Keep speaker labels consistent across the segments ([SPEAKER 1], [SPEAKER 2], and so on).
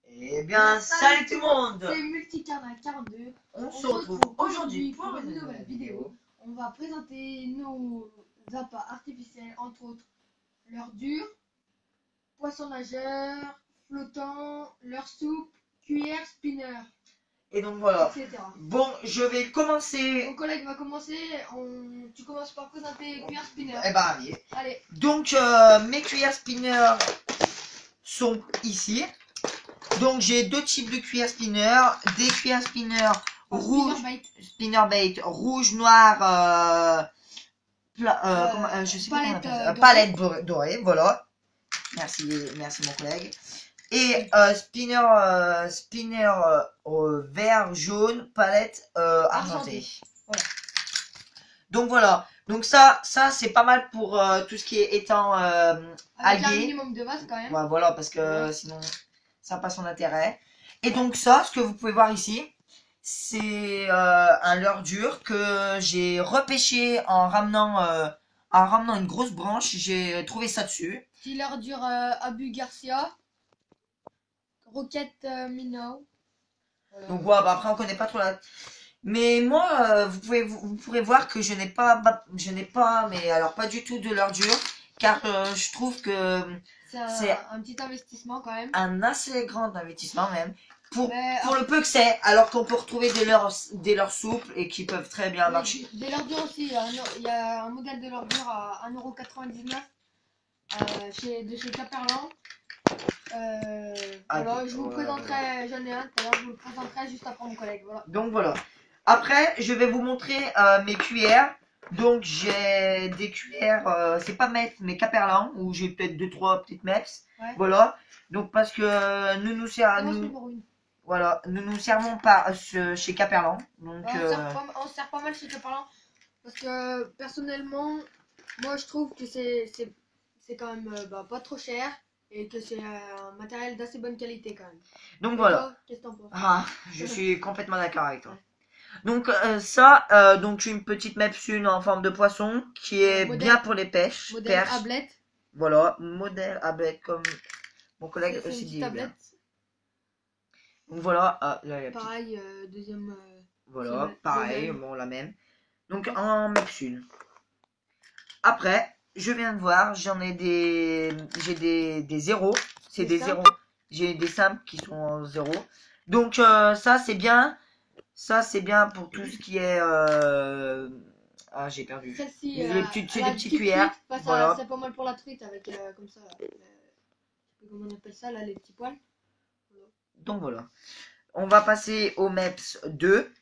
[SPEAKER 1] Eh bien, salut tout le monde.
[SPEAKER 2] C'est Multicarna 42.
[SPEAKER 1] On se retrouve aujourd'hui pour une nouvelle vidéo.
[SPEAKER 2] On va présenter nos appâts artificiels, entre autres leur dur, poisson nageur, flottant, leur soupe, cuillère, spinner,
[SPEAKER 1] Et donc voilà.
[SPEAKER 2] etc.
[SPEAKER 1] Bon, je vais commencer.
[SPEAKER 2] Mon collègue va commencer. Tu commences par présenter cuillère, spinner.
[SPEAKER 1] Eh ben, allez.
[SPEAKER 2] Allez.
[SPEAKER 1] Donc, mes cuillères spinner sont ici. Donc, j'ai deux types de cuillères spinner. Des cuillères spinner rouge, spinner bait, rouge, noir, je sais pas comment on appelle ça. Palette dorée, voilà. Merci mon collègue. Et spinner vert, jaune, palette argentée.
[SPEAKER 2] Voilà.
[SPEAKER 1] Donc voilà. Donc ça c'est pas mal pour tout ce qui est étang
[SPEAKER 2] Avec
[SPEAKER 1] algué.
[SPEAKER 2] un minimum de base quand même.
[SPEAKER 1] Ouais, voilà, parce que sinon ça n'a pas son intérêt. Et donc ça, ce que vous pouvez voir ici, c'est un leurre dur que j'ai repêché en ramenant une grosse branche. J'ai trouvé ça dessus.
[SPEAKER 2] Petit leurre dur Abu Garcia. Roquette Minnow. Voilà.
[SPEAKER 1] Donc ouais, bah après on connaît pas trop la. Mais moi, vous pourrez voir que je n'ai pas, mais alors pas du tout de leurre dur, car je trouve que
[SPEAKER 2] c'est un petit investissement quand même.
[SPEAKER 1] Un assez grand investissement même. Pour le peu que c'est, alors qu'on peut retrouver des leurres souples et qui peuvent très bien marcher.
[SPEAKER 2] Des leurres durs aussi, il y a un modèle de leurre dur à 1,99 € de chez Caperlan. Voilà, je vous présenterai, j'en ai un tout à l'heure, je vous le présenterai juste après mon collègue. Voilà.
[SPEAKER 1] Donc voilà. Après, je vais vous montrer mes cuillères. Donc j'ai des cuillères, c'est pas Metz, mais Caperlan, où j'ai peut-être 2-3 petites Metz. Ouais. Voilà. Donc parce que nous nous servons pas chez Caperlan. Donc
[SPEAKER 2] on sert pas mal chez Caperlan parce que personnellement, moi je trouve que c'est quand même pas trop cher. Et que c'est un matériel d'assez bonne qualité quand même.
[SPEAKER 1] Donc
[SPEAKER 2] et
[SPEAKER 1] voilà.
[SPEAKER 2] Toi, qu'est-ce que t'en penses?
[SPEAKER 1] Ah, je suis complètement d'accord avec toi.
[SPEAKER 2] Ouais.
[SPEAKER 1] Donc donc une petite mepsune en forme de poisson qui est bien pour les pêches.
[SPEAKER 2] Modèle ablette.
[SPEAKER 1] Voilà, modèle ablette comme mon collègue
[SPEAKER 2] aussi dit. Tablette.
[SPEAKER 1] Donc voilà, là,
[SPEAKER 2] pareil, deuxième.
[SPEAKER 1] Voilà, pareil, bon la même. Donc en mepsune. Après, je viens de voir, j'ai des zéros. C'est des zéros. J'ai des simples qui sont en zéro. Donc ça c'est bien. Ça c'est bien pour tout ce qui est ah j'ai perdu.
[SPEAKER 2] Celle-ci,
[SPEAKER 1] c'est des petites cuillères.
[SPEAKER 2] Voilà. C'est pas mal pour la truite avec comme ça. Comment on appelle ça là, les petits poils. Voilà.
[SPEAKER 1] Donc voilà. On va passer au MEPS 2.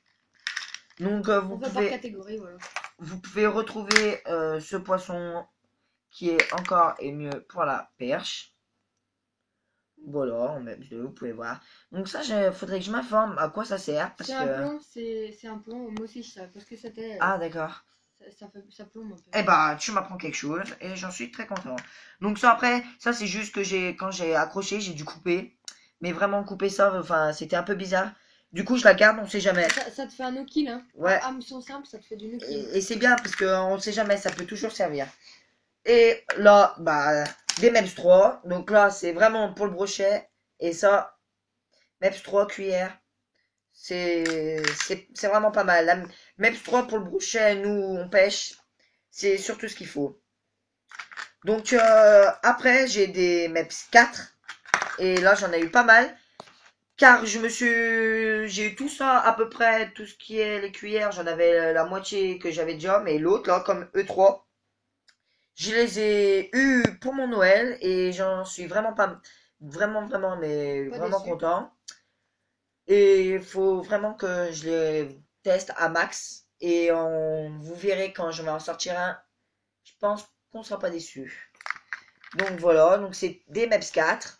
[SPEAKER 1] Donc vous pouvez
[SPEAKER 2] par catégorie, voilà.
[SPEAKER 1] Vous pouvez retrouver ce poisson qui est encore et mieux pour la perche. Voilà, en MEPS 2, vous pouvez voir. Donc ça, faudrait que je m'informe à quoi ça sert.
[SPEAKER 2] C'est un plomb, c'est un plomb, moi aussi je sais, parce que c'était...
[SPEAKER 1] Ah d'accord.
[SPEAKER 2] Ça plombe un peu.
[SPEAKER 1] Eh bah, tu m'apprends quelque chose et j'en suis très content. Donc ça après, ça c'est juste que quand j'ai accroché, j'ai dû couper. Mais vraiment couper ça, enfin c'était un peu bizarre. Du coup je la garde, on sait jamais.
[SPEAKER 2] Ça te fait un no-kill, hein.
[SPEAKER 1] Ouais.
[SPEAKER 2] Hameçon simple, ça te fait du no-kill.
[SPEAKER 1] Et c'est bien parce qu'on sait jamais, ça peut toujours servir. Et là, bah, des MEPS 3. Donc là, c'est vraiment pour le brochet. Et ça, MEPS 3 cuillère. C'est vraiment pas mal. La MEPS 3 pour le brochet, nous, on pêche. C'est surtout ce qu'il faut. Donc, après, j'ai des MEPS 4. Et là, j'en ai eu pas mal. Car j'ai eu tout ça à peu près, tout ce qui est les cuillères. J'en avais la moitié que j'avais déjà. Mais l'autre, là, comme E3. Je les ai eus pour mon Noël et j'en suis vraiment vraiment content. Et il faut vraiment que je les teste à max et vous verrez quand je vais en sortir un. Je pense qu'on sera pas déçu. Donc voilà, donc c'est des MEPS 4.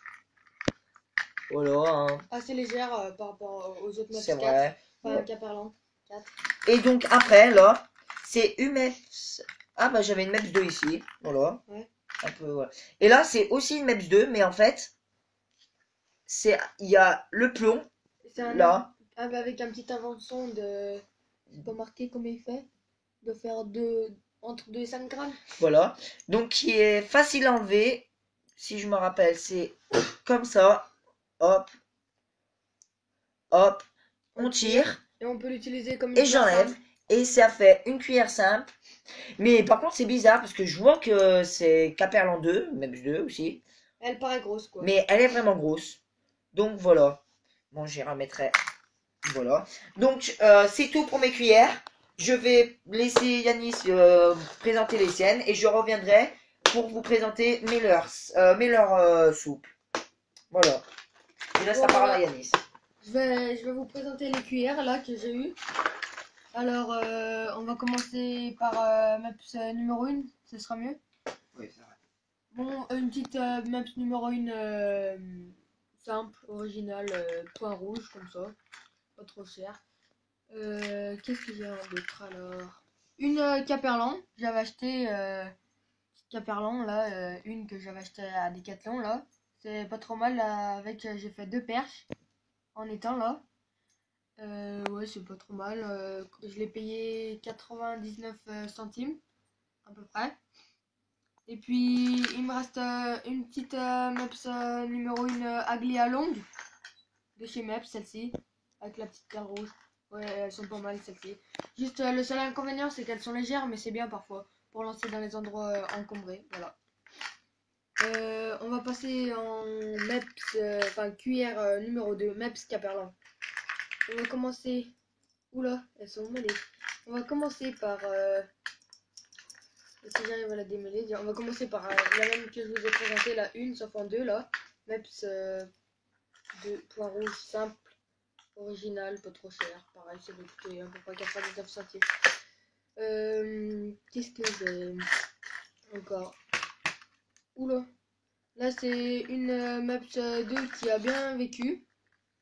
[SPEAKER 1] Voilà. Hein.
[SPEAKER 2] Assez légère par rapport aux autres MEPS 4.
[SPEAKER 1] C'est vrai.
[SPEAKER 2] Enfin, Caperlan 4.
[SPEAKER 1] Et donc après là, c'est UMEPS. Ah bah j'avais une MEPS 2 ici, voilà.
[SPEAKER 2] Ouais.
[SPEAKER 1] Un peu, voilà. Et là c'est aussi une MEPS 2, mais en fait, il y a le plomb, là.
[SPEAKER 2] Avec un petit avançon de... C'est pas marqué combien il fait. De faire entre 2 et 5 grammes.
[SPEAKER 1] Voilà. Donc qui est facile à enlever. Si je me rappelle, c'est comme ça. Hop. hop, on
[SPEAKER 2] On
[SPEAKER 1] tire,
[SPEAKER 2] Et on peut l'utiliser comme une
[SPEAKER 1] et
[SPEAKER 2] cuillère
[SPEAKER 1] j'enlève.
[SPEAKER 2] simple.
[SPEAKER 1] Et ça fait une cuillère simple. Mais par contre, c'est bizarre parce que je vois que c'est Caperlan 2, même 2 aussi.
[SPEAKER 2] Elle paraît grosse, quoi.
[SPEAKER 1] Mais elle est vraiment grosse. Donc voilà. Bon, j'y remettrai. Voilà. Donc c'est tout pour mes cuillères. Je vais laisser Yanis présenter les siennes et je reviendrai pour vous présenter mes leurs soupes. Voilà. Je laisse
[SPEAKER 2] Bon,
[SPEAKER 1] la parole à
[SPEAKER 2] voilà.
[SPEAKER 1] Yanis.
[SPEAKER 2] Je vais vous présenter les cuillères là que j'ai eues. Alors, on va commencer par Meps numéro 1, ce sera mieux.
[SPEAKER 1] Oui, c'est vrai.
[SPEAKER 2] Bon, une petite Meps numéro 1 simple, originale, point rouge comme ça, pas trop cher. Qu'est-ce que j'ai d'autre alors? Une Caperlan, j'avais acheté Caperlan là, une que j'avais acheté à Decathlon là. C'est pas trop mal là, avec j'ai fait 2 perches en étant là. Ouais, c'est pas trop mal. Je l'ai payé 99 centimes à peu près. Et puis il me reste une petite Meps numéro 1 Aglia longue de chez Meps, celle-ci, avec la petite perle rouge. Ouais, elles sont pas mal celles-ci. Juste le seul inconvénient c'est qu'elles sont légères, mais c'est bien parfois pour lancer dans les endroits encombrés. Voilà. On va passer en Meps, enfin cuillère numéro 2, Meps Caperlan. On va commencer. Oula, elles sont mêlées. On va commencer par. Si j'arrive à la démêler, on va commencer par la même que je vous ai présentée, la 1, sauf en 2 là. Meps de point rouge simple, original, pas trop cher. Pareil, ça va coûter à peu près 99 centimes. Qu'est-ce que j'ai encore? Oula, là c'est une Meps 2 qui a bien vécu.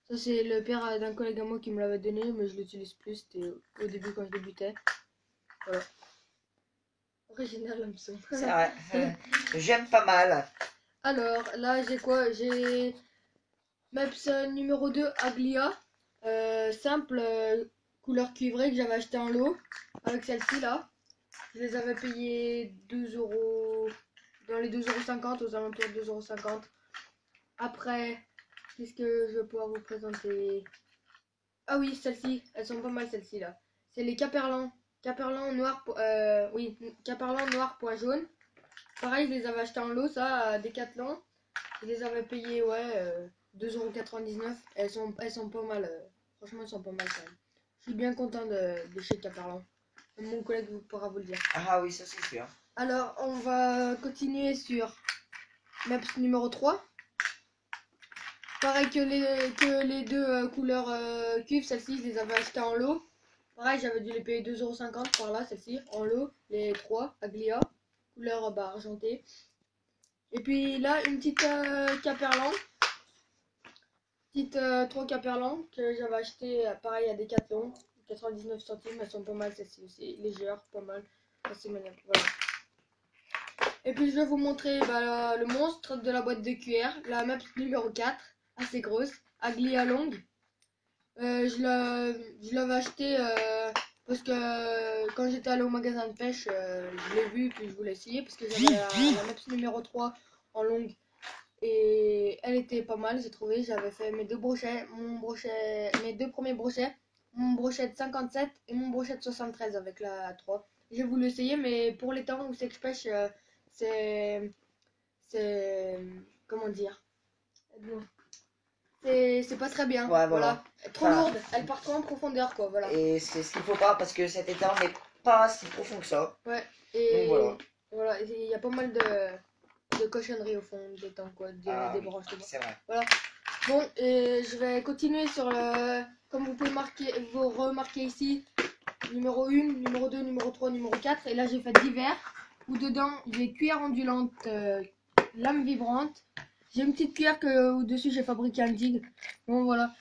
[SPEAKER 2] Ça c'est le père d'un collègue à moi qui me l'avait donné, mais je l'utilise plus, c'était au début quand je débutais. Voilà. Original hameçon.
[SPEAKER 1] C'est vrai. J'aime pas mal.
[SPEAKER 2] Alors là j'ai quoi? J'ai Meps numéro 2 Aglia. Simple couleur cuivrée que j'avais acheté en lot. Avec celle-ci là. Je les avais payés 2 euros. Dans les 2,50 €, aux alentours de 2,50 €. Après, qu'est-ce que je vais pouvoir vous présenter? Ah oui, celles-ci, elles sont pas mal celles-ci là. C'est les Caperlan. Caperlan noir, oui, Caperlan noir point jaune. Pareil, je les avais achetés en lot, ça, à Decathlon. Je les avais payés, ouais, 2,99 €. Elles sont pas mal. Franchement, elles sont pas mal quand même. Je suis bien content de chez Caperlan. Mon collègue pourra vous le dire.
[SPEAKER 1] Ah oui, ça c'est sûr.
[SPEAKER 2] Alors, on va continuer sur Meps numéro 3. Pareil que les deux couleurs cuivre, celle-ci, je les avais achetées en lot. Pareil, j'avais dû les payer 2,50 € par là, celle-ci, en lot. Les 3, Aglia, couleur argentée. Et puis là, une petite Caperlan. Petite 3 Caperlan que j'avais acheté pareil à Decathlon. 99 centimes, elles sont pas mal celles-ci aussi. Légères, pas mal. Assez maniable, voilà. Et puis je vais vous montrer le monstre de la boîte de cuillère. La Meps numéro 4, assez grosse. Aglia longue. Je l'avais acheté parce que quand j'étais allé au magasin de pêche, je l'ai vu puis je voulais essayer parce que j'avais la Meps numéro 3 en longue et elle était pas mal, j'ai trouvé. J'avais fait mes deux brochets, mes deux premiers brochets, mon brochet de 57 et mon brochet de 73 avec la 3. J'ai voulu essayer, mais pour les temps où c'est que je pêche, c'est comment dire, c'est pas très bien.
[SPEAKER 1] Ouais,
[SPEAKER 2] Voilà.
[SPEAKER 1] voilà.
[SPEAKER 2] Trop
[SPEAKER 1] Enfin,
[SPEAKER 2] lourde. Elle part trop en profondeur, quoi. Voilà.
[SPEAKER 1] et c'est ce qu'il faut pas parce que cet étang n'est pas si profond que ça.
[SPEAKER 2] Ouais.
[SPEAKER 1] Donc
[SPEAKER 2] Et
[SPEAKER 1] voilà.
[SPEAKER 2] voilà. Il y a pas mal de cochonneries au fond des temps, quoi. Des
[SPEAKER 1] Oui,
[SPEAKER 2] branches de bois.
[SPEAKER 1] c'est vrai.
[SPEAKER 2] Voilà. Bon, et je vais continuer sur le. Comme vous pouvez vous remarquer ici, numéro 1, numéro 2, numéro 3, numéro 4. Et là, j'ai fait divers. Où dedans, j'ai cuillère ondulante, lame vibrante. J'ai une petite cuillère que au-dessus, j'ai fabriqué un digue. Bon, voilà.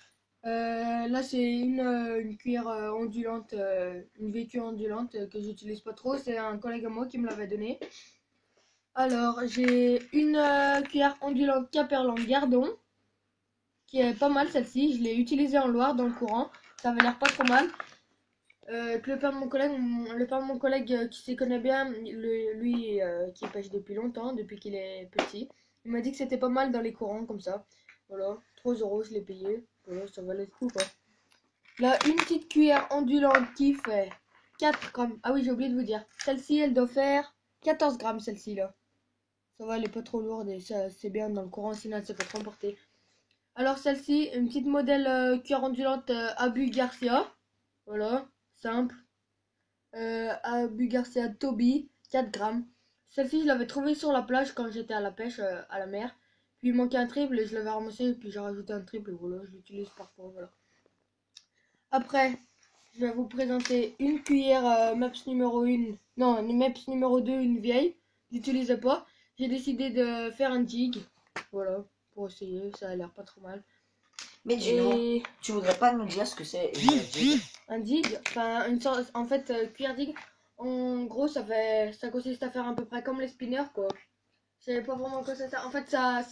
[SPEAKER 2] Là, c'est une cuillère ondulante, une vécu ondulante que j'utilise pas trop. C'est un collègue à moi qui me l'avait donné. Alors, j'ai une cuillère ondulante Caperlan Gardon, qui est pas mal celle-ci. Je l'ai utilisée en Loire dans le courant. Ça avait l'air pas trop mal. Le père de mon collègue qui s'y connaît bien, lui qui pêche depuis longtemps, depuis qu'il est petit, il m'a dit que c'était pas mal dans les courants comme ça. Voilà, 3 euros, je l'ai payé. Voilà, ça valait le coup quoi. Là, une petite cuillère ondulante qui fait 4 grammes. Ah oui, j'ai oublié de vous dire. Celle-ci, elle doit faire 14 grammes, celle-ci là. Ça va, elle est pas trop lourde et ça c'est bien dans le courant, sinon elle se fait transporter. Alors celle-ci, une petite modèle cuillère ondulante Abu Garcia. Voilà, simple. Abu Garcia Toby, 4 grammes. Celle-ci, je l'avais trouvée sur la plage quand j'étais à la pêche, à la mer. Puis il manquait un triple et je l'avais ramassé et puis j'ai rajouté un triple et voilà, je l'utilise parfois, voilà. Après, je vais vous présenter une cuillère MAPS numéro 1. Non, une MAPS numéro 2, une vieille. J'utilisais pas. J'ai décidé de faire un jig. Voilà, pour essayer, ça a l'air pas trop mal.
[SPEAKER 1] Mais dis-nous, tu voudrais pas nous dire ce que c'est une jig?
[SPEAKER 2] Un jig, enfin une sorte, en fait, cuillère jig, en gros, ça consiste à faire à peu près comme les spinners, quoi. Je savais pas vraiment quoi ça sert. En fait, ça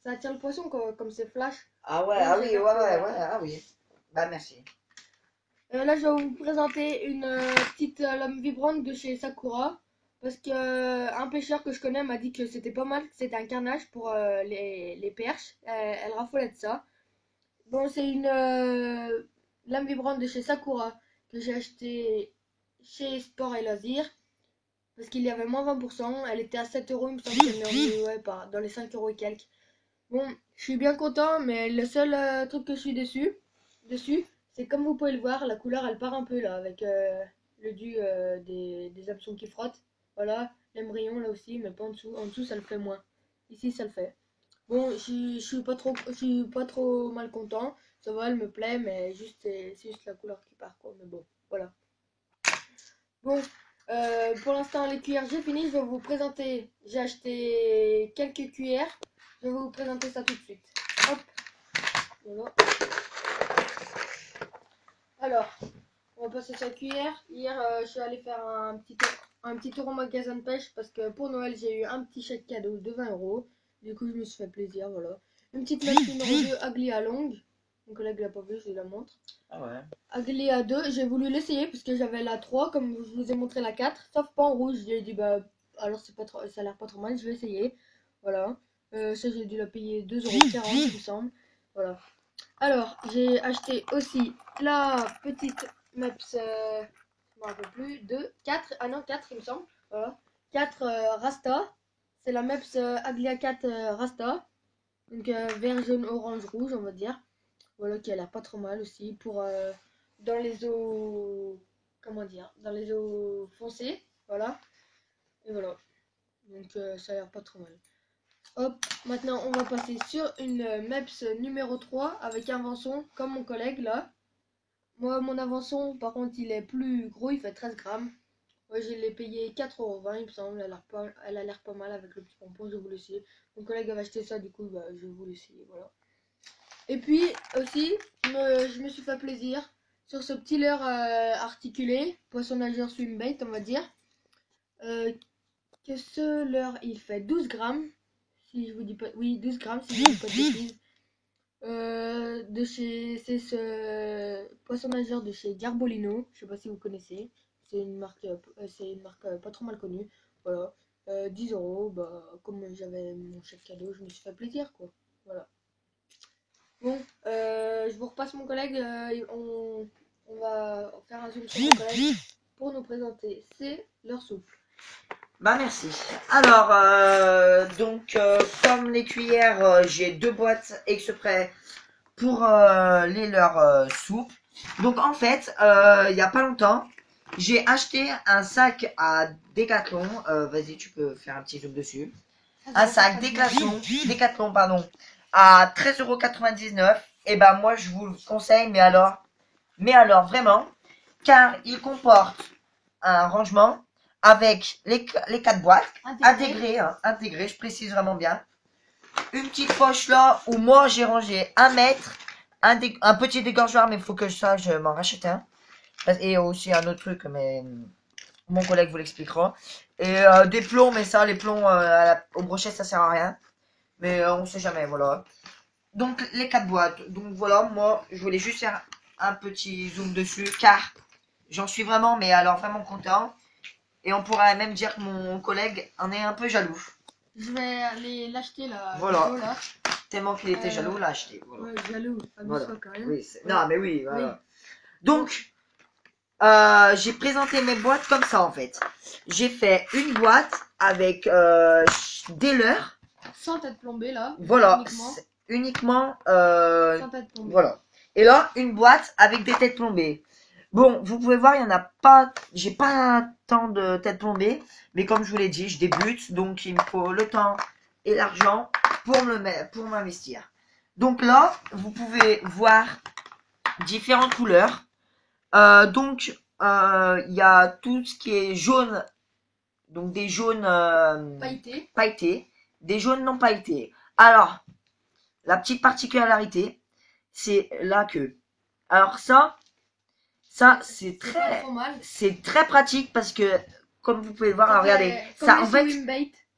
[SPEAKER 2] attire le poisson, quoi, comme c'est flash.
[SPEAKER 1] Ah ouais,
[SPEAKER 2] Donc,
[SPEAKER 1] ah
[SPEAKER 2] j'ai
[SPEAKER 1] oui, ouais,
[SPEAKER 2] fait,
[SPEAKER 1] ouais, ouais, ah oui. Bah merci.
[SPEAKER 2] Là, je vais vous présenter une petite lame vibrante de chez Sakura. Parce que un pêcheur que je connais m'a dit que c'était pas mal, que c'était un carnage pour les perches. Elle raffolait de ça. Bon, c'est une lame vibrante de chez Sakura que j'ai acheté chez Sport et Loisirs. Parce qu'il y avait moins 20%. Elle était à 7 euros, il me semble qu'elle est revenue, ouais, dans les 5 euros et quelques. Bon, je suis bien content, mais le seul truc que je suis dessus, c'est comme vous pouvez le voir, la couleur elle part un peu là, avec le dû des hameçons qui frottent. Voilà, l'embryon là aussi, mais pas en dessous. En dessous, ça le fait moins. Ici, ça le fait. Bon, je suis pas trop mal content. Ça va, elle me plaît, mais c'est juste la couleur qui part quoi. Mais bon, voilà. Bon, pour l'instant, les cuillères, j'ai fini. Je vais vous présenter. J'ai acheté quelques cuillères. Je vais vous présenter ça tout de suite. Hop. Voilà. Alors, on va passer sa cuillère. Hier, je suis allée faire un petit tour au magasin de pêche parce que pour Noël, j'ai eu un petit chèque cadeau de 20 euros. Du coup, je me suis fait plaisir, voilà. Une petite mèche numéro 2 Aglia longue. Mon collègue l'a pas vu, je la montre.
[SPEAKER 1] Ah ouais.
[SPEAKER 2] Aglia 2, j'ai voulu l'essayer parce que j'avais la 3, comme je vous ai montré la 4, sauf pas en rouge. J'ai dit, bah, alors c'est pas trop, ça a l'air pas trop mal, je vais essayer. Voilà. Ça, j'ai dû la payer 2,40 € il me semble. Voilà. Alors, j'ai acheté aussi la petite Maps, je me rappelle plus, 2, 4, ah non, 4 il me semble. Voilà. 4 Rasta. C'est la Maps Aglia 4 Rasta. Donc vert, jaune, orange, rouge, on va dire. Voilà, qui a l'air pas trop mal aussi pour dans les eaux, comment dire, dans les eaux foncées. Voilà. Et voilà. Donc ça a l'air pas trop mal. Hop, maintenant on va passer sur une MEPS numéro 3 avec un avançon comme mon collègue là. Moi, mon avançon, par contre, il est plus gros, il fait 13 grammes. Ouais, je l'ai payé 4,20 € il me semble. Elle a l'air pas mal avec le petit pompon, je vais vous l'essayer. Mon collègue avait acheté ça, du coup, bah, je vais vous l'essayer, voilà. Et puis, aussi, je me suis fait plaisir sur ce petit leurre articulé, poisson nageur swimbait, on va dire. Que ce leurre, il fait 12 grammes. Si je vous dis pas, oui, 12 grammes, si je vous dis pas de bêtises. C'est ce poisson nageur de chez Garbolino. Je sais pas si vous connaissez. C'est une marque pas trop mal connue. Voilà. 10 euros. Bah, comme j'avais mon chèque cadeau, je me suis fait plaisir, quoi. Voilà. Bon, je vous repasse mon collègue. On va faire un zoom sur mon collègue pour nous présenter. C'est leur soupe.
[SPEAKER 1] Bah merci. Alors, comme les cuillères, j'ai 2 boîtes exprès pour les leurs soupes. Donc en fait, il y a pas longtemps, j'ai acheté un sac à Decathlon. Vas-y, tu peux faire un petit zoom dessus. Un sac Decathlon, pardon, à 13,99 €. Et ben moi je vous le conseille, mais alors vraiment, car il comporte un rangement avec les 4 boîtes intégrées, je précise vraiment bien. Une petite poche là où moi j'ai rangé 1 mètre, un petit dégorgeoir, mais il faut que je m'en rachète un. Et aussi un autre truc, mais mon collègue vous l'expliquera. Et des plombs, mais ça, les plombs au brochet, ça sert à rien. Mais on sait jamais, voilà. Donc les 4 boîtes. Donc voilà, moi je voulais juste faire un petit zoom dessus, car j'en suis vraiment, mais alors vraiment content. Et on pourrait même dire que mon collègue en est un peu jaloux.
[SPEAKER 2] Je vais aller l'acheter là.
[SPEAKER 1] Voilà.
[SPEAKER 2] Là.
[SPEAKER 1] Tellement qu'il était jaloux, l'a acheté. Voilà.
[SPEAKER 2] Ouais, jaloux.
[SPEAKER 1] Voilà.
[SPEAKER 2] Amuse-toi quand même.
[SPEAKER 1] Oui, non, mais oui, voilà.
[SPEAKER 2] Oui.
[SPEAKER 1] Donc, j'ai présenté mes boîtes comme ça, en fait. J'ai fait une boîte avec des leurres.
[SPEAKER 2] Sans tête plombée, là.
[SPEAKER 1] Voilà.
[SPEAKER 2] Uniquement.
[SPEAKER 1] Uniquement.
[SPEAKER 2] Sans tête plombée.
[SPEAKER 1] Voilà. Et là, une boîte avec des têtes plombées. Bon, vous pouvez voir, il y en a pas. J'ai pas tant de têtes plombées. Mais comme je vous l'ai dit, je débute. Donc, il me faut le temps et l'argent pour m'investir. Donc là, vous pouvez voir différentes couleurs. Donc, il y a tout ce qui est jaune. Donc, des jaunes pailletés. Des jaunes non pailletés. Alors, la petite particularité, c'est la queue. Alors ça c'est très pratique parce que, comme vous pouvez voir, regardez, ça en fait,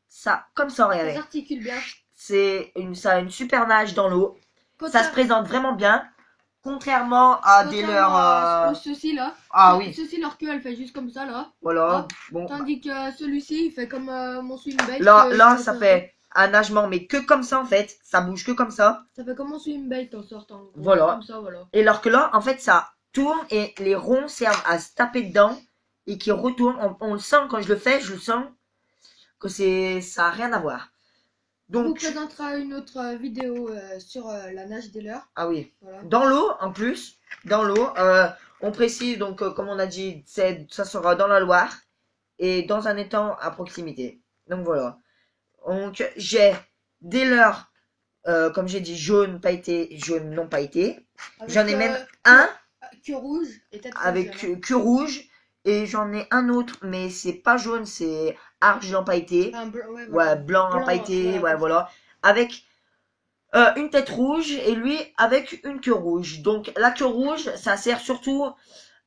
[SPEAKER 1] ça, comme ça, regardez.
[SPEAKER 2] Ça s'articule bien.
[SPEAKER 1] Ça a une super nage dans l'eau. Ça se présente vraiment bien. Contrairement à des leurres.
[SPEAKER 2] Ceci là.
[SPEAKER 1] Ah oui.
[SPEAKER 2] Ceci, leur queue, elle fait juste comme ça là.
[SPEAKER 1] Voilà.
[SPEAKER 2] Hop.
[SPEAKER 1] Bon.
[SPEAKER 2] Tandis que celui-ci, il fait comme mon swing bait.
[SPEAKER 1] Là, ça fait un nagement, mais que comme ça en fait. Ça bouge que comme ça.
[SPEAKER 2] Ça fait comme mon swing bait en sortant.
[SPEAKER 1] Voilà.
[SPEAKER 2] Comme ça, voilà.
[SPEAKER 1] Et alors que là, en fait, ça tourne et les ronds servent à se taper dedans et qui retournent. On le sent quand je le fais, je le sens que ça a rien à voir. Donc,
[SPEAKER 2] on vous présentera une autre vidéo sur la nage des leurres.
[SPEAKER 1] Ah oui.
[SPEAKER 2] Voilà.
[SPEAKER 1] Dans l'eau, en plus, dans l'eau, on précise, donc, comme on a dit, ça sera dans la Loire et dans un étang à proximité. Donc voilà. Donc, j'ai des leurres, comme j'ai dit, jaune pailleté, jaune non pailleté. J'en ai même un
[SPEAKER 2] queue rouge et tête
[SPEAKER 1] avec queue rouge. Et j'en ai un autre, mais c'est pas jaune, c'est argent pailleté. Ouais, blanc pailleté, ouais, voilà. Avec une tête rouge et lui avec une queue rouge. Donc la queue rouge, ça sert surtout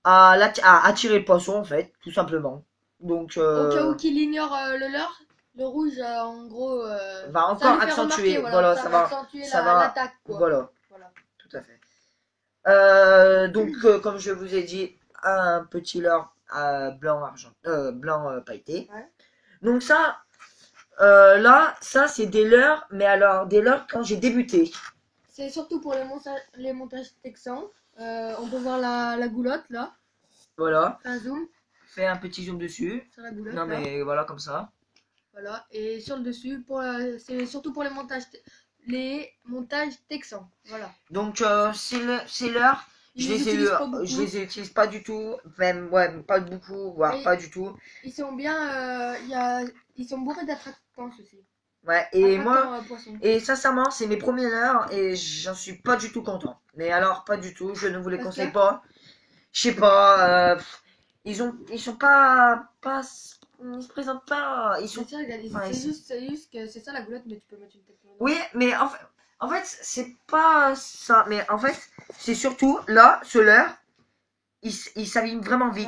[SPEAKER 1] à attirer le poisson, en fait, tout simplement. Donc
[SPEAKER 2] au cas où qu'il ignore le leurre, le rouge, en gros,
[SPEAKER 1] va encore accentuer. Voilà, ça va
[SPEAKER 2] accentuer l'attaque.
[SPEAKER 1] Voilà, tout à fait. Donc, comme je vous ai dit, un petit leurre blanc pailleté.
[SPEAKER 2] Ouais.
[SPEAKER 1] Donc ça, là, ça c'est des leurres, mais alors des leurres quand j'ai débuté.
[SPEAKER 2] C'est surtout pour les montages texans. On peut voir la goulotte là.
[SPEAKER 1] Voilà.
[SPEAKER 2] Fais un zoom.
[SPEAKER 1] Fais un petit zoom dessus.
[SPEAKER 2] Sur la goulotte.
[SPEAKER 1] Non mais voilà, comme ça.
[SPEAKER 2] Voilà, et sur le dessus, c'est surtout pour les montages texans. Voilà.
[SPEAKER 1] Donc ces leurres, je les utilise pas du tout, même pas beaucoup, voire pas du tout.
[SPEAKER 2] Ils sont bien, ils sont bourrés d'attractants aussi.
[SPEAKER 1] Ouais, et moi, et sincèrement, c'est mes premiers leurres et j'en suis pas du tout content. Mais alors, pas du tout, je ne vous les conseille pas. Je sais pas, ils sont pas, ils se présentent pas, ils sont.
[SPEAKER 2] C'est juste que c'est ça la goulotte, mais tu peux mettre une tête.
[SPEAKER 1] Oui, mais en fait, c'est pas ça. Mais en fait, c'est surtout là, ce leurre, il s'abîme vraiment vite.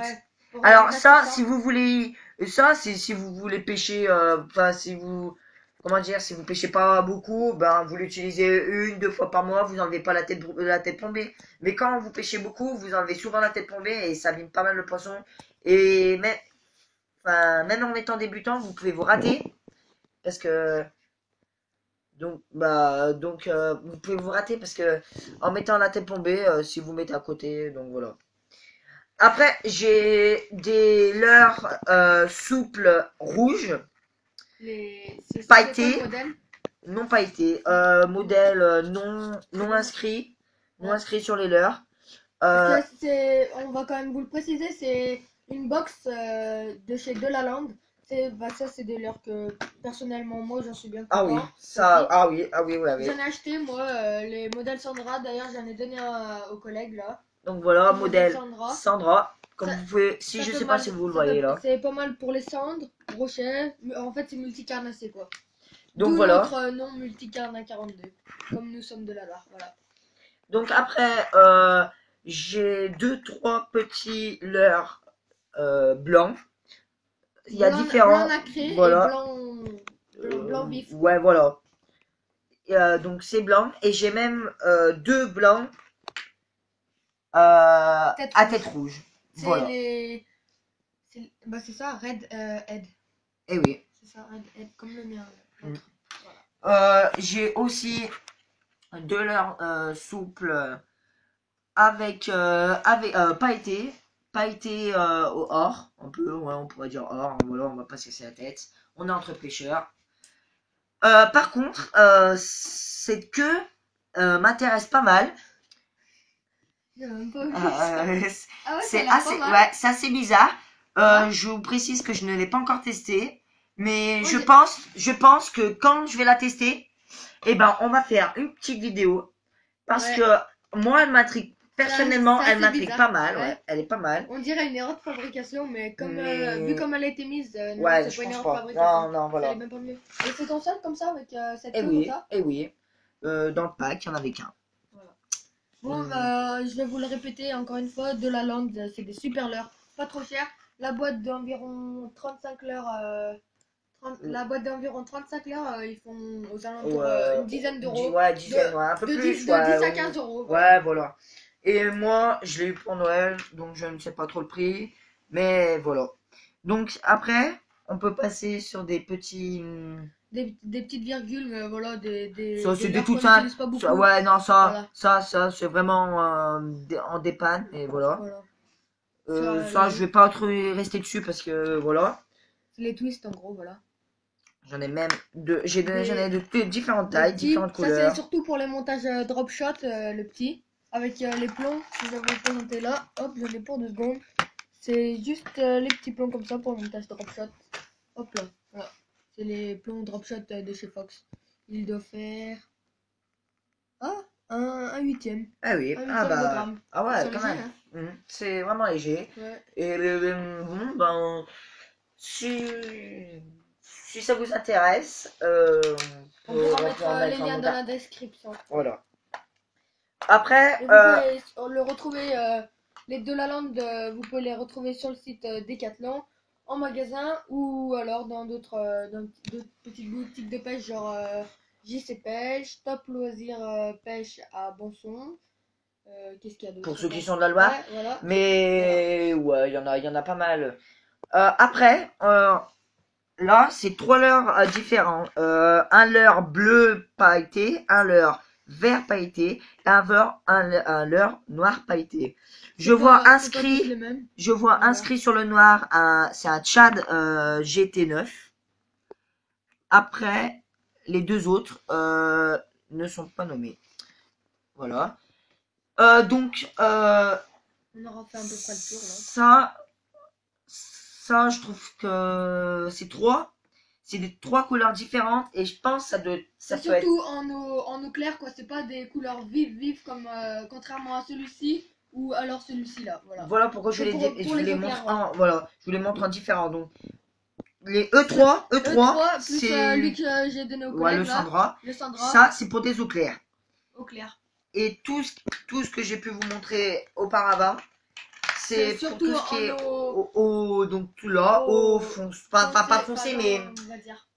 [SPEAKER 1] Ouais, alors ça, si vous voulez, ça, c'est si vous voulez pêcher, enfin si vous, comment dire, si vous pêchez pas beaucoup, ben vous l'utilisez 1, 2 fois par mois, vous enlevez pas la tête plombée. Mais quand vous pêchez beaucoup, vous enlevez souvent la tête plombée et ça abîme pas mal le poisson. Et même en étant débutant, vous pouvez vous rater parce que donc vous pouvez vous rater parce que en mettant la tête plombée, si vous mettez à côté, donc voilà. Après, j'ai des leurres souples rouges, pailletés, non pailletés, modèle non inscrit sur les leurres.
[SPEAKER 2] On va quand même vous le préciser, c'est une box de chez Delaland. Ça, c'est des leurres que personnellement, moi, j'en suis bien content.
[SPEAKER 1] Ah oui, ça, ah oui, ouais.
[SPEAKER 2] J'en ai acheté, moi, les modèles Sandra. D'ailleurs, j'en ai donné aux collègues là.
[SPEAKER 1] Donc voilà, modèle Sandra. Comme vous pouvez, si je sais pas si vous le voyez là.
[SPEAKER 2] C'est pas mal pour les cendres, brochets. En fait, c'est multicarnassé quoi.
[SPEAKER 1] Donc voilà.
[SPEAKER 2] Notre nom multicarna 42. Comme nous sommes de la Loire, voilà.
[SPEAKER 1] Donc après, j'ai 2-3 petits leurres blancs. Il y a différents.
[SPEAKER 2] Blanc nacré
[SPEAKER 1] voilà.
[SPEAKER 2] Et blanc vif.
[SPEAKER 1] Ouais, voilà. Donc c'est blanc. Et j'ai même 2 blancs à tête rouge. Voilà.
[SPEAKER 2] C'est ça, Red Head.
[SPEAKER 1] Eh oui.
[SPEAKER 2] C'est ça, Red Head, comme le mien.
[SPEAKER 1] Voilà. J'ai aussi de leurre souple pailleté, au or, ouais, on pourrait dire or, voilà, on va pas se casser la tête. On est entre pêcheurs. Par contre, cette queue m'intéresse pas mal.
[SPEAKER 2] Ah ouais, ça a
[SPEAKER 1] C'est
[SPEAKER 2] l'air
[SPEAKER 1] assez,
[SPEAKER 2] pas mal.
[SPEAKER 1] ouais, c'est assez bizarre.
[SPEAKER 2] Ouais.
[SPEAKER 1] Je vous précise que je ne l'ai pas encore testé, mais
[SPEAKER 2] Moi,
[SPEAKER 1] je pense que quand je vais la tester, eh ben, on va faire une petite vidéo parce
[SPEAKER 2] Ouais.
[SPEAKER 1] que moi, elle m'intrigue. Personnellement,
[SPEAKER 2] C'est
[SPEAKER 1] elle
[SPEAKER 2] assez
[SPEAKER 1] m'intrigue
[SPEAKER 2] bizarre.
[SPEAKER 1] pas mal, ouais,
[SPEAKER 2] Ouais.
[SPEAKER 1] elle est pas mal.
[SPEAKER 2] On dirait une erreur de fabrication, mais comme vu
[SPEAKER 1] Mais
[SPEAKER 2] comme elle a été mise, non,
[SPEAKER 1] ouais,
[SPEAKER 2] c'est
[SPEAKER 1] je
[SPEAKER 2] pas une
[SPEAKER 1] pense
[SPEAKER 2] erreur de
[SPEAKER 1] pas.
[SPEAKER 2] fabrication.
[SPEAKER 1] Non, non,
[SPEAKER 2] Ça allait
[SPEAKER 1] voilà.
[SPEAKER 2] même pas mieux. Et c'est ton seul comme ça avec cette
[SPEAKER 1] Et
[SPEAKER 2] queue comme
[SPEAKER 1] oui,
[SPEAKER 2] ça.
[SPEAKER 1] et oui. Dans le pack, il y en avait qu'un.
[SPEAKER 2] Voilà. Bon,
[SPEAKER 1] Hum,
[SPEAKER 2] je vais vous le répéter encore une fois, de la langue, c'est des super leurres, pas trop cher. La boîte d'environ 35 leurres, la boîte d'environ 35 leurres, ils font aux alentours
[SPEAKER 1] ouais,
[SPEAKER 2] une dizaine d'euros.
[SPEAKER 1] ouais, dizaine, ouais, un peu plus,
[SPEAKER 2] De 10
[SPEAKER 1] ouais.
[SPEAKER 2] à 15 euros, voilà.
[SPEAKER 1] Ouais, voilà. Et moi, je l'ai eu pour Noël, donc je ne sais pas trop le prix. Mais voilà. Donc après, on peut passer sur des petits.
[SPEAKER 2] Des petites virgules, mais voilà,
[SPEAKER 1] Ça,
[SPEAKER 2] des
[SPEAKER 1] c'est des
[SPEAKER 2] leurres
[SPEAKER 1] toutes
[SPEAKER 2] qu'on
[SPEAKER 1] simples.
[SPEAKER 2] n'utilise pas
[SPEAKER 1] Ça,
[SPEAKER 2] beaucoup.
[SPEAKER 1] ouais, non,
[SPEAKER 2] Voilà,
[SPEAKER 1] c'est vraiment en dépanne. Et voilà.
[SPEAKER 2] voilà. Sur
[SPEAKER 1] Ça, je vais pas trop rester dessus parce que voilà.
[SPEAKER 2] les twists, en gros, voilà.
[SPEAKER 1] J'en ai même j'en ai
[SPEAKER 2] Des,
[SPEAKER 1] de différentes
[SPEAKER 2] des
[SPEAKER 1] tailles,
[SPEAKER 2] petits,
[SPEAKER 1] différentes
[SPEAKER 2] ça c'est
[SPEAKER 1] couleurs.
[SPEAKER 2] surtout pour les montages drop shot, le petit. Avec les plombs, je vais vous le présenter là. Hop, j'en ai pour 2 secondes. C'est juste les petits plombs comme ça pour le montage drop shot. Hop là, voilà. C'est les plombs drop shot de chez Fox. Il doit faire. Ah, un huitième.
[SPEAKER 1] Ah oui,
[SPEAKER 2] Un
[SPEAKER 1] ah
[SPEAKER 2] huitième de
[SPEAKER 1] bah,
[SPEAKER 2] gramme.
[SPEAKER 1] ah
[SPEAKER 2] Ils
[SPEAKER 1] ouais,
[SPEAKER 2] sont
[SPEAKER 1] quand
[SPEAKER 2] légers,
[SPEAKER 1] même.
[SPEAKER 2] hein.
[SPEAKER 1] C'est vraiment léger.
[SPEAKER 2] Ouais.
[SPEAKER 1] Et bon, ben, si, si ça vous intéresse,
[SPEAKER 2] On pourra
[SPEAKER 1] on peut en
[SPEAKER 2] mettre les
[SPEAKER 1] mettre un
[SPEAKER 2] liens dans
[SPEAKER 1] montage.
[SPEAKER 2] la description.
[SPEAKER 1] Voilà. Après,
[SPEAKER 2] Et vous pouvez le retrouver, les deux la lande, vous pouvez les retrouver sur le site Decathlon, en magasin ou alors dans d'autres petites boutiques de pêche, genre JC Pêche, Top Loisir Pêche à Bonson. Qu'est-ce qu'il y a d'autre
[SPEAKER 1] pour ceux qui
[SPEAKER 2] encore?
[SPEAKER 1] sont de la Loire,
[SPEAKER 2] Ouais, voilà. Voilà.
[SPEAKER 1] mais ouais, il y en a pas mal. Après, là, c'est trois leurres différents. Un leurre bleu pailleté, un leurre vert pailleté, et un leurre noir pailleté. Je vois
[SPEAKER 2] C'est pas tous les
[SPEAKER 1] inscrit,
[SPEAKER 2] mêmes.
[SPEAKER 1] je vois
[SPEAKER 2] Voilà.
[SPEAKER 1] inscrit sur le noir, c'est un Tchad GT9. Après, les deux autres ne sont pas nommés. Voilà. Donc,
[SPEAKER 2] On aura fait à peu près le tour là.
[SPEAKER 1] ça, je trouve que c'est des trois couleurs différentes et je pense que ça
[SPEAKER 2] C'est
[SPEAKER 1] peut être.
[SPEAKER 2] surtout en eau claire, quoi. C'est pas des couleurs vives comme contrairement à celui-ci ou alors celui-ci là. Voilà.
[SPEAKER 1] Voilà pourquoi je
[SPEAKER 2] C'est
[SPEAKER 1] les,
[SPEAKER 2] pour
[SPEAKER 1] je
[SPEAKER 2] les
[SPEAKER 1] les
[SPEAKER 2] eaux
[SPEAKER 1] montre
[SPEAKER 2] claires, ouais.
[SPEAKER 1] voilà, je vous les montre en différent. Donc, les E3,
[SPEAKER 2] E3 plus
[SPEAKER 1] c'est
[SPEAKER 2] lui que j'ai donné au
[SPEAKER 1] ouais,
[SPEAKER 2] collègue
[SPEAKER 1] le
[SPEAKER 2] là.
[SPEAKER 1] Sandra.
[SPEAKER 2] Le Sandra.
[SPEAKER 1] Ça, c'est pour des eaux claires.
[SPEAKER 2] Eau claire.
[SPEAKER 1] Et tout ce que j'ai pu vous montrer auparavant, c'est pour
[SPEAKER 2] surtout
[SPEAKER 1] tout ce qui est
[SPEAKER 2] en eau.
[SPEAKER 1] donc tout là, au fond, pas foncé, mais
[SPEAKER 2] On va dire.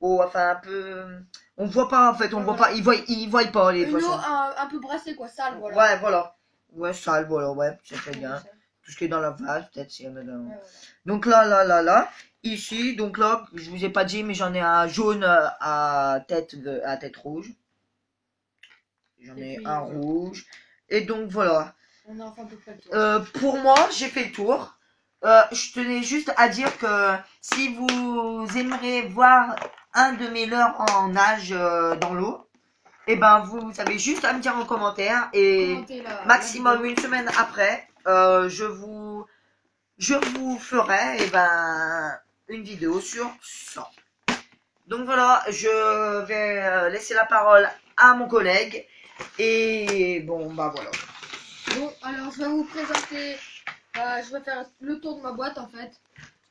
[SPEAKER 1] enfin un peu, on voit pas en fait, on
[SPEAKER 2] Ouais,
[SPEAKER 1] voit
[SPEAKER 2] voilà.
[SPEAKER 1] pas, ils voient pas les
[SPEAKER 2] Une eau
[SPEAKER 1] poissons.
[SPEAKER 2] un peu brassée, quoi, sale, voilà.
[SPEAKER 1] Ouais, voilà. Ouais, sale, voilà, ouais, c'est très
[SPEAKER 2] Ouais,
[SPEAKER 1] bien.
[SPEAKER 2] ça.
[SPEAKER 1] Tout ce qui est dans la vase, peut-être s'il y en a dans.
[SPEAKER 2] Ouais, voilà.
[SPEAKER 1] Donc là, ici, donc là, je vous ai pas dit, mais j'en ai un jaune à tête rouge. J'en
[SPEAKER 2] Et
[SPEAKER 1] ai
[SPEAKER 2] puis,
[SPEAKER 1] un
[SPEAKER 2] voilà.
[SPEAKER 1] rouge. Et donc voilà.
[SPEAKER 2] On a fait à peu près le tour.
[SPEAKER 1] Pour moi, j'ai fait le tour. Je tenais juste à dire que si vous aimeriez voir un de mes leurres en nage dans l'eau, et ben vous avez juste à me dire en commentaire et
[SPEAKER 2] Commentez
[SPEAKER 1] maximum
[SPEAKER 2] la
[SPEAKER 1] une semaine après, je vous ferai une vidéo sur ça. Donc voilà, je vais laisser la parole à mon collègue et bon bah voilà.
[SPEAKER 2] Bon, alors je vais vous présenter. Je vais faire le tour de ma boîte en fait.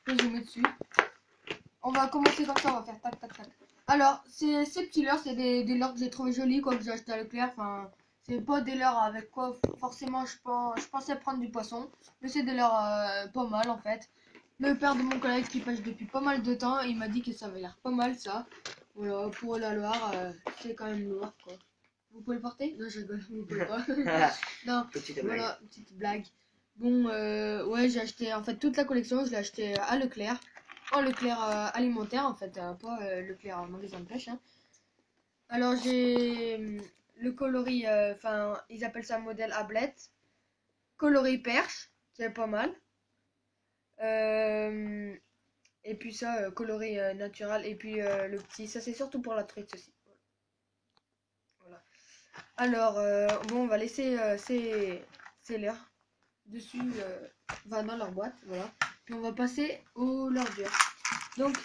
[SPEAKER 2] Je peux zoomer dessus. On va commencer comme ça, on va faire tac tac tac. Alors, ces petits leurres, c'est des leurres que j'ai trouvé jolis, quoi, que j'ai acheté à Leclerc. Enfin, c'est pas des leurres avec quoi forcément je pensais prendre du poisson. Mais c'est des leurres pas mal en fait. Le père de mon collègue qui pêche depuis pas mal de temps, il m'a dit que ça avait l'air pas mal ça. Voilà, pour la Loire, c'est quand même lourd quoi. Vous pouvez le porter? Non, je rigole, vous pouvez pas. Non,
[SPEAKER 1] Petite blague.
[SPEAKER 2] voilà, petite blague. Bon, ouais, j'ai acheté, en fait, toute la collection, je l'ai acheté à Leclerc. En Leclerc alimentaire, en fait, pas Leclerc magasin de pêche. Hein. Alors j'ai le coloris, enfin ils appellent ça modèle ablette. Coloris perche, qui est pas mal. Euh, et puis ça, coloris naturel. Et puis le petit, ça c'est surtout pour la truite ceci. Voilà. Alors, bon, on va laisser ces leurres dessus, dans leur boîte, voilà. Puis on va passer au leurre dur. Donc,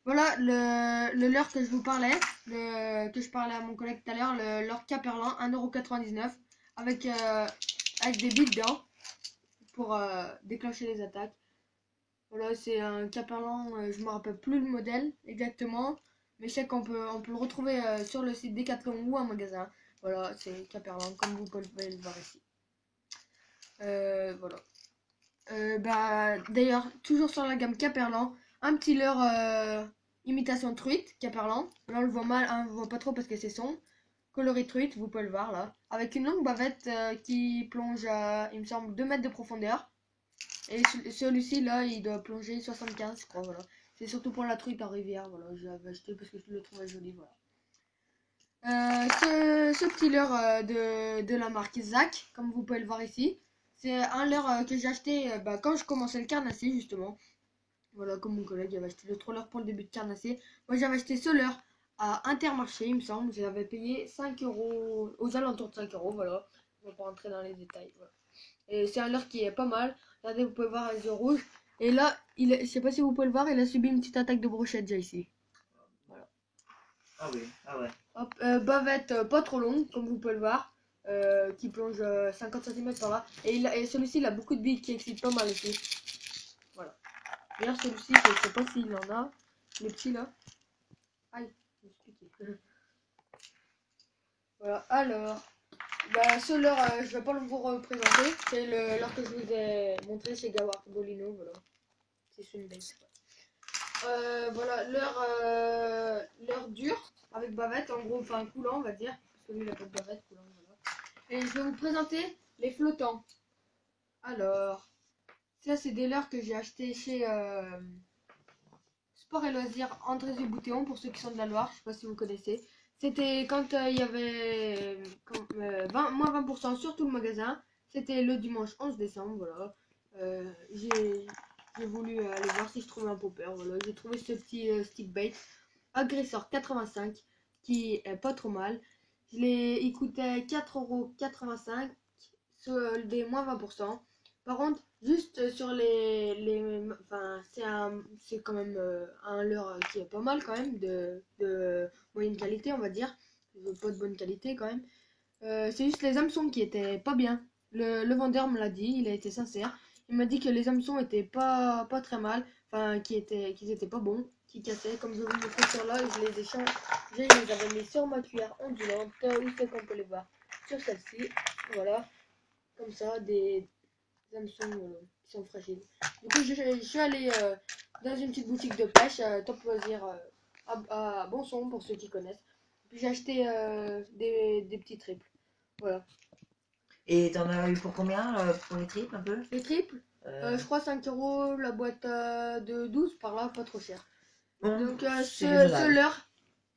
[SPEAKER 2] voilà le leurre que je vous parlais, que je parlais à mon collègue tout à l'heure, le leurre Caperlan, 1,99 € avec des billes dedans pour déclencher les attaques. Voilà, c'est un Caperlan, je me rappelle plus le modèle exactement, mais je sais qu'on peut le retrouver sur le site Decathlon ou un magasin. Voilà, c'est Caperlan, comme vous pouvez le voir ici. Voilà. D'ailleurs, toujours sur la gamme Caperlan, un petit leurre imitation truite, Caperlan. Là, on le voit mal, hein, on le voit pas trop parce que c'est sombre. Coloris truite, vous pouvez le voir là. Avec une longue bavette qui plonge à, il me semble, 2 mètres de profondeur. Et celui-ci là, il doit plonger 75, je crois, voilà. C'est surtout pour la truite en rivière, voilà. Je l'avais acheté parce que je le trouvais joli, voilà. Ce petit leurre de la marque Zach, comme vous pouvez le voir ici, c'est un leurre que j'ai acheté quand je commençais le carnassier justement. Voilà, comme mon collègue avait acheté le troller pour le début de carnassier. Moi j'avais acheté ce leurre à Intermarché, il me semble. J'avais payé 5 €, aux alentours de 5 €, voilà. On va pas rentrer dans les détails, voilà. Et c'est un leurre qui est pas mal. Regardez, vous pouvez voir les yeux rouges. Et là, je sais pas si vous pouvez le voir, il a subi une petite attaque de brochette déjà ici. Voilà.
[SPEAKER 1] Ah oui, ah ouais.
[SPEAKER 2] Hop, bavette pas trop longue, comme vous pouvez le voir, qui plonge 50 cm par là. Et celui-ci, il a beaucoup de billes qui excitent pas mal ici. Voilà. D'ailleurs, celui-ci, je sais pas s'il en a. Le petit là. Aïe, je me suis piqué. Voilà, alors. Ce leurre, je vais pas vous représenter. C'est le leurre que je vous ai montré chez Gawar Bolino. Voilà. C'est celui-là. Voilà, l'heure dure avec bavette, en gros, enfin coulant, on va dire, parce que lui il a pas de bavette, coulant, voilà. Et je vais vous présenter les flottants. Alors, ça c'est des leurres que j'ai acheté chez Sport et Loisirs André-Boutéon, pour ceux qui sont de la Loire, je sais pas si vous connaissez. C'était quand il y avait moins 20% sur tout le magasin. C'était le dimanche 11 décembre, voilà. J'ai voulu aller voir si je trouvais un popper, voilà. J'ai trouvé ce petit stick bait agresseur 85 qui est pas trop mal. Il coûtait 4,85 € des moins 20%. Par contre, juste sur enfin, c'est quand même un leurre qui est pas mal quand même, de moyenne qualité, on va dire. Pas de bonne qualité quand même. C'est juste les hameçons qui étaient pas bien. Le vendeur me l'a dit, il a été sincère. Il m'a dit que les hameçons étaient pas très mal, enfin qu'ils étaient pas bons, qui cassaient, comme je vous montrer sur là, je les avais mis sur ma cuillère ondulante, où c'est qu'on peut les voir sur celle-ci, voilà, comme ça, des hameçons qui sont fragiles. Du coup, je suis allé dans une petite boutique de pêche, Top Loisir à Bonson, pour ceux qui connaissent. Puis j'ai acheté des petits triples. Voilà.
[SPEAKER 1] Et t'en as eu pour combien pour les tripes un peu?
[SPEAKER 2] Les triples, je crois 5 € la boîte de 12 par là, pas trop cher.
[SPEAKER 1] Bon,
[SPEAKER 2] Donc
[SPEAKER 1] c'est
[SPEAKER 2] ce
[SPEAKER 1] raisonnable.
[SPEAKER 2] leurre,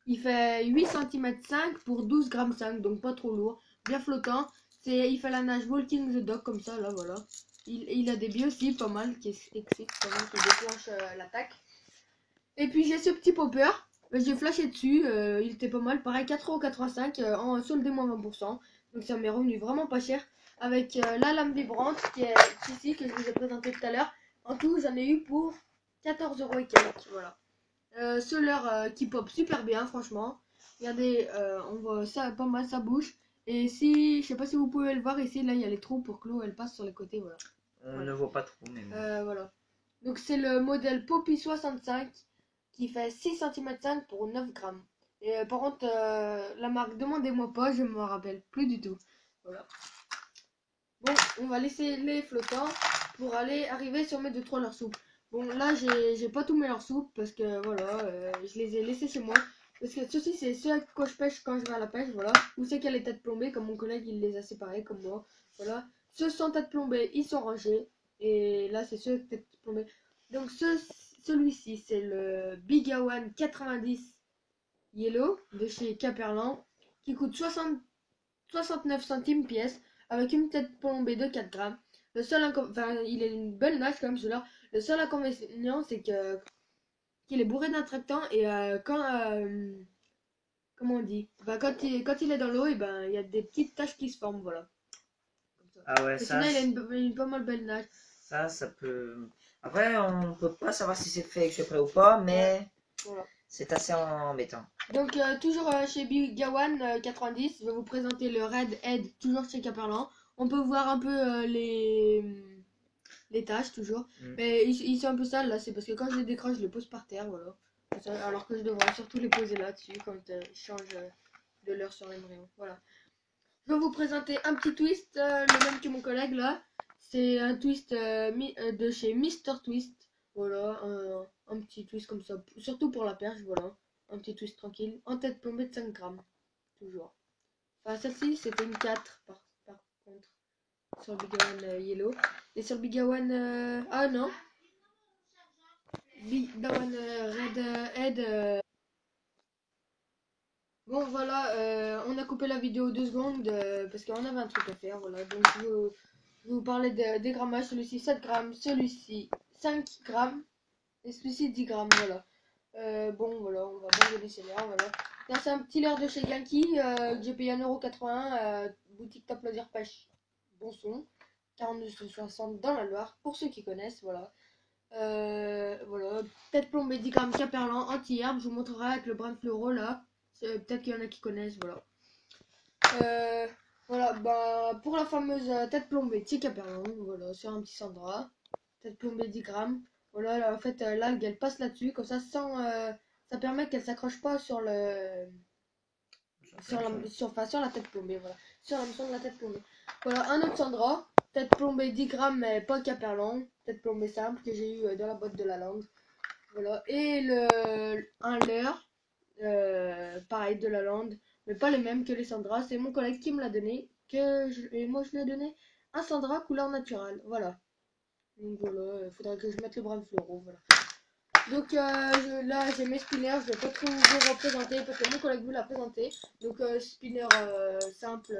[SPEAKER 2] il fait 8 cm 5 pour 12 grammes 5, donc pas trop lourd, bien flottant. Il fait la nage Walking the Dog comme ça, là, voilà. Il a des billes aussi, pas mal, qui excitent, pas mal, qui déclenchent l'attaque. Et puis j'ai ce petit popper, j'ai flashé dessus, il était pas mal, pareil 4,85 € en solde moins 20%. Donc ça m'est revenu vraiment pas cher. Avec la lame vibrante qui est ici, que je vous ai présenté tout à l'heure. En tout, j'en ai eu pour 14 € et quelques, voilà. Ce leurre qui pop super bien, franchement. Regardez, on voit ça, pas mal sa bouche. Et si, je sais pas si vous pouvez le voir ici, là il y a les trous pour que l'eau elle passe sur les côtés, voilà.
[SPEAKER 1] On ne voit pas trop, mais
[SPEAKER 2] Voilà. Donc c'est le modèle Poppy 65 qui fait 6 cm 5 pour 9 grammes. Et par contre, la marque, demandez-moi pas, je me rappelle plus du tout. Voilà. Bon, on va laisser les flottants pour arriver sur mes 2-3 leurres souples. Bon, là, j'ai pas tous mes leurres souples parce que voilà, je les ai laissés chez moi. Parce que ceci, c'est ceux avec quoi je pêche quand je vais à la pêche, voilà. Ou ceux qui a les têtes plombées, comme mon collègue, il les a séparés, comme moi. Voilà. Ceux sans tête plombée, ils sont rangés. Et là, c'est ceux avec tête plombée. Donc, celui-ci, c'est le Big One 90 Yellow de chez Caperlan qui coûte 69 centimes pièce avec une tête plombée de 4 grammes. Le seul enfin, il est une belle nage comme celui-là. Le seul inconvénient, c'est que qu'il est bourré d'attractants et comment on dit, bah, quand il est dans l'eau, et ben il y a des petites taches qui se forment, voilà. Comme ça.
[SPEAKER 1] Ah ouais,
[SPEAKER 2] Mais sinon, il a une pas mal belle nage.
[SPEAKER 1] ça peut. Après, on peut pas savoir si c'est fait exprès ou pas, mais
[SPEAKER 2] Voilà.
[SPEAKER 1] c'est assez embêtant.
[SPEAKER 2] Donc, toujours chez Bigawan 90, je vais vous présenter le Red Head, toujours chez Caperlan. On peut voir un peu les tâches, toujours. Mais ils sont un peu sales là, c'est parce que quand je les décroche, je les pose par terre, voilà. Alors que je devrais surtout les poser là-dessus quand je change de l'heure sur l'embryon. Voilà. Je vais vous présenter un petit twist, le même que mon collègue là. C'est un twist de chez Mister Twist. Voilà, un petit twist comme ça, surtout pour la perche, voilà. Un petit twist tranquille, en tête plombée de 5 grammes, toujours. Enfin, celle-ci, c'était une 4 par contre, sur le Bigawan Yellow. Et sur le Bigawan... ah non, Bigawan Red Head... Bon voilà, on a coupé la vidéo 2 secondes parce qu'on avait un truc à faire, voilà. Donc je vais vous parler des grammages, celui-ci 7 grammes, celui-ci 5 grammes et celui-ci 10 grammes, voilà. Bon voilà, on va abandonner celle-là, voilà. Là c'est un petit leurre de chez Genki que j'ai payé 1,80 €, boutique Top Loisir Pêche, bon son, 42,60 dans la Loire, pour ceux qui connaissent, voilà. Voilà, tête plombée 10 grammes Caperlan, anti-herbe, je vous montrerai avec le brin fluoro là. Peut-être qu'il y en a qui connaissent, voilà. Voilà, bah pour la fameuse tête plombée de Caperlan, voilà, sur un petit Sandra, tête plombée 10 grammes. Voilà, là, en fait, l'algue elle passe là-dessus, comme ça, ça permet qu'elle s'accroche pas sur le. Sur la tête plombée, voilà. Sur la mission de la tête plombée. Voilà, un autre Sandra, tête plombée 10 grammes, mais pas Caperlan, tête plombée simple que j'ai eu dans la boîte de la langue. Voilà, et un leurre. Pareil de la lande, mais pas les mêmes que les Sandra. C'est mon collègue qui me l'a donné, et moi je lui ai donné un Sandra couleur naturelle. Voilà. Donc voilà, il faudrait que je mette le brin de fluoro. Voilà. Donc là j'ai mes spinners, je vais pas trop vous représenter parce que mon collègue vous l'a présenté. Donc spinner simple,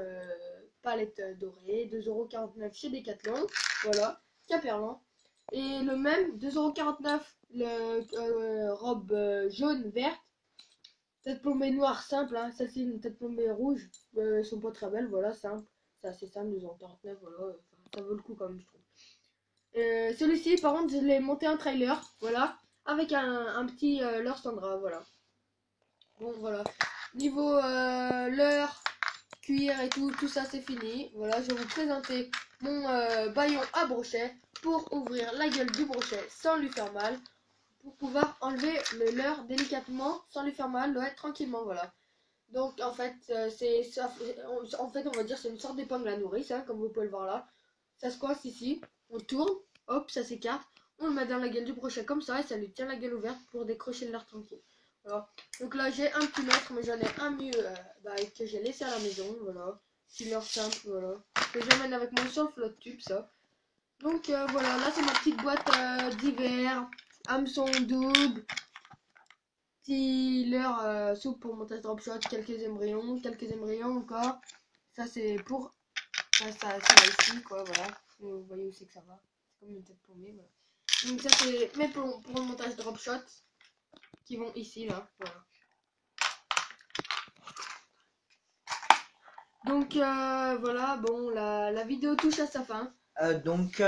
[SPEAKER 2] palette dorée, 2,49 € chez Decathlon. Voilà, Caperlan. Et le même, 2,49 €, le robe jaune verte. Tête plombée noire simple, hein. Celle-ci une tête plombée rouge. Elles sont pas très belles, voilà, simple. C'est assez simple, 2,49 €, voilà. Ça vaut le coup quand même, je trouve. Celui-ci, par contre, je l'ai monté en trailer, voilà. Avec un petit leurre Sandra, voilà. Bon, voilà. Niveau leurre, cuir et tout ça c'est fini. Voilà, je vais vous présenter mon baillon à brochet pour ouvrir la gueule du brochet sans lui faire mal. Pour pouvoir enlever le leurre délicatement sans lui faire mal, ouais, tranquillement, voilà. Donc en fait, on va dire c'est une sorte d'épingle à nourrice, hein, comme vous pouvez le voir là. Ça se coince ici, on tourne, hop, ça s'écarte, on le met dans la gueule du brochet comme ça et ça lui tient la gueule ouverte pour décrocher le leurre tranquille. Voilà. Donc là j'ai un petit mètre, mais j'en ai un mieux que j'ai laissé à la maison, voilà. Petit leurre simple, voilà. Que j'emmène avec moi sur le flotte tube, ça. Donc voilà, là c'est ma petite boîte d'hiver, hameçon double, petit leurre soupe pour montage drop shot, quelques embryons encore. Ça c'est pour ça va ici quoi, voilà. Vous voyez où c'est que ça va. C'est comme une tête plombée, voilà. Donc ça c'est mes plombs pour le montage drop shot qui vont ici là, voilà. Donc voilà, bon la vidéo touche à sa fin.
[SPEAKER 1] Donc,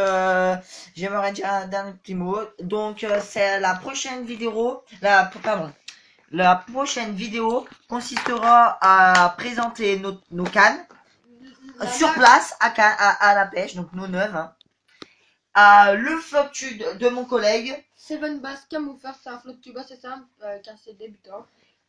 [SPEAKER 1] j'aimerais dire un dernier petit mot. Donc, c'est la prochaine vidéo. La prochaine vidéo consistera à présenter nos cannes sur place à la pêche, donc nos neuves. Hein. Le flop tube de mon collègue.
[SPEAKER 2] Seven Bass Camouflage, c'est un flop tube assez simple car c'est débutant.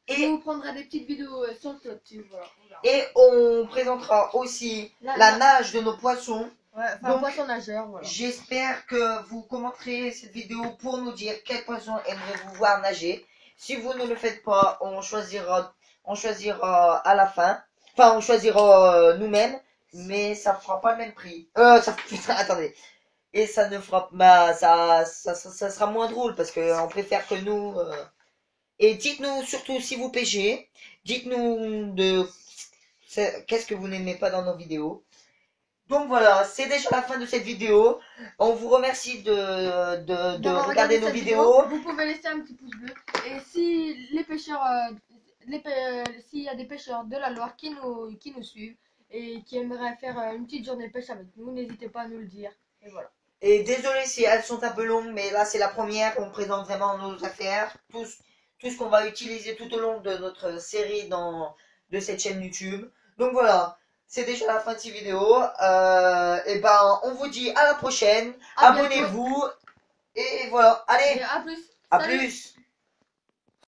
[SPEAKER 2] Et on prendra des petites vidéos sur le flop tube, voilà.
[SPEAKER 1] Et on présentera aussi la nage de nos poissons.
[SPEAKER 2] Ouais, enfin, poisson nageur, voilà.
[SPEAKER 1] J'espère que vous commenterez cette vidéo pour nous dire quel poisson aimeriez-vous voir nager. Si vous ne le faites pas, on choisira à la fin. Enfin, on choisira nous-mêmes, mais ça fera pas le même prix. Putain, attendez. Et ça ne fera, ça sera moins drôle parce que on préfère que nous. Et dites-nous surtout si vous pêchez. Dites-nous qu'est-ce que vous n'aimez pas dans nos vidéos. Donc voilà, c'est déjà la fin de cette vidéo. On vous remercie de
[SPEAKER 2] D'avoir
[SPEAKER 1] regarder
[SPEAKER 2] regardé
[SPEAKER 1] nos
[SPEAKER 2] cette
[SPEAKER 1] vidéos.
[SPEAKER 2] Vous pouvez laisser un petit pouce bleu. Et si les pêcheurs, s'il y a des pêcheurs de la Loire qui nous suivent et qui aimeraient faire une petite journée de pêche avec nous, n'hésitez pas à nous le dire. Et voilà.
[SPEAKER 1] Et désolé si elles sont un peu longues, mais là c'est la première. On présente vraiment nos affaires, tout ce qu'on va utiliser tout au long de notre série de cette chaîne YouTube. Donc voilà, c'est déjà la fin de cette vidéo. Et ben, on vous dit à la prochaine.
[SPEAKER 2] À bientôt.
[SPEAKER 1] Abonnez-vous. Et voilà, allez,
[SPEAKER 2] Et à plus.
[SPEAKER 1] à
[SPEAKER 2] Salut.
[SPEAKER 1] plus.